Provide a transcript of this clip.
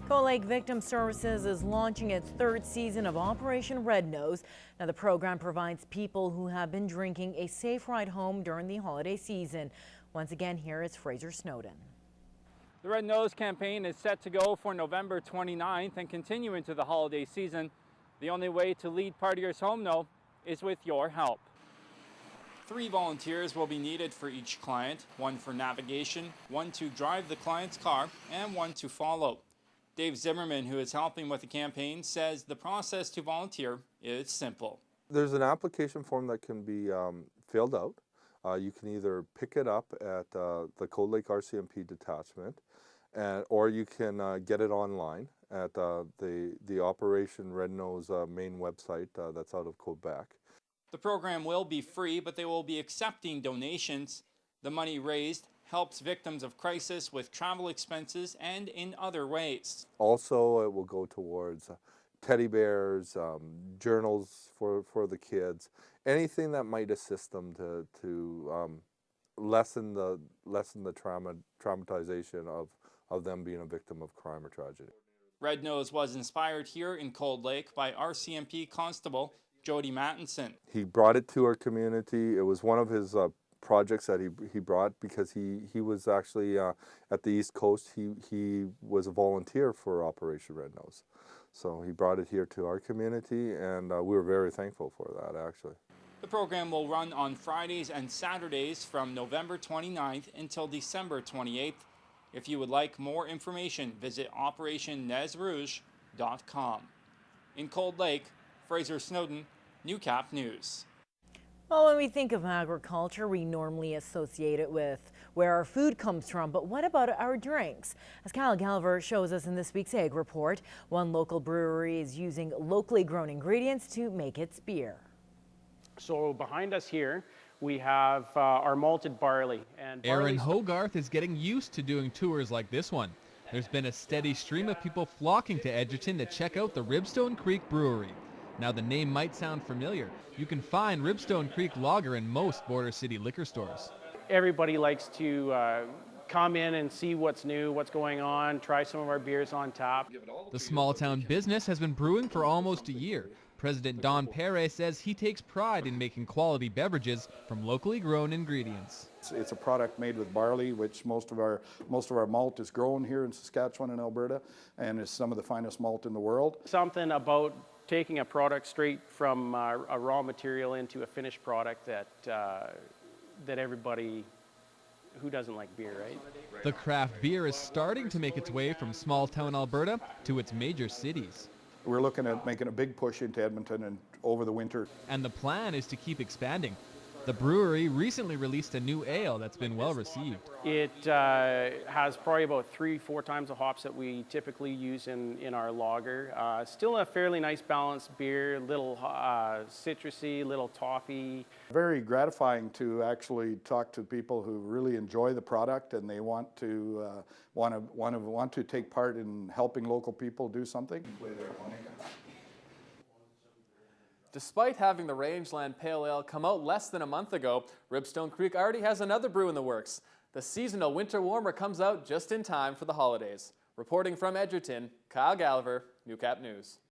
Cold Lake Victim Services is launching its third season of Operation Red Nose. Now, the program provides people who have been drinking a safe ride home during the holiday season. Once again, here is Frazer Snowdon. The Red Nose campaign is set to go for November 29th and continue into the holiday season. The only way to lead partiers home, though, is with your help. 3 volunteers will be needed for each client, 1 for navigation, 1 to drive the client's car, and 1 to follow. Dave Zimmerman, who is helping with the campaign, says the process to volunteer is simple. There's an application form that can be filled out. You can either pick it up at the Cold Lake RCMP detachment, or you can get it online at the Operation Red Nose main website that's out of Quebec. The program will be free, but they will be accepting donations. The money raised helps victims of crisis with travel expenses and in other ways. Also, it will go towards teddy bears, journals for the kids, anything that might assist them to lessen the traumatization of them being a victim of crime or tragedy. Red Nose was inspired here in Cold Lake by RCMP Constable Jody Mattinson. He brought it to our community. It was one of his projects that he brought because he was actually at the East Coast. He was a volunteer for Operation Red Nose. So he brought it here to our community, and we were very thankful for that, actually. The program will run on Fridays and Saturdays from November 29th until December 28th. If you would like more information, visit OperationNezRouge.com. In Cold Lake, Frazer Snowdon, Newcap News. Well, when we think of agriculture, we normally associate it with where our food comes from. But what about our drinks? As Kyle Galver shows us in this week's Ag Report, one local brewery is using locally grown ingredients to make its beer. So behind us here, we have our malted barley. And Aaron Hogarth is getting used to doing tours like this one. There's been a steady stream of people flocking to Edgerton to check out the Ribstone Creek Brewery. Now, the name might sound familiar. You can find Ribstone Creek Lager in most border city liquor stores. Everybody likes to come in and see what's new, what's going on, try some of our beers on tap. The small town business has been brewing for almost a year. President Don Paré says he takes pride in making quality beverages from locally grown ingredients. It's a product made with barley, which most of our malt is grown here in Saskatchewan and Alberta, and is some of the finest malt in the world. Something about taking a product straight from a raw material into a finished product that everybody, who doesn't like beer, right? The craft beer is starting to make its way from small town Alberta to its major cities. We're looking at making a big push into Edmonton and over the winter. And the plan is to keep expanding. The brewery recently released a new ale that's been well received. It has probably about 3-4 times the hops that we typically use in our lager. Still a fairly nice balanced beer, little citrusy, little toffee. Very gratifying to actually talk to people who really enjoy the product and they want to take part in helping local people do something. Despite having the Rangeland Pale Ale come out less than a month ago, Ribstone Creek already has another brew in the works. The seasonal winter warmer comes out just in time for the holidays. Reporting from Edgerton, Kyle Galver, Newcap News.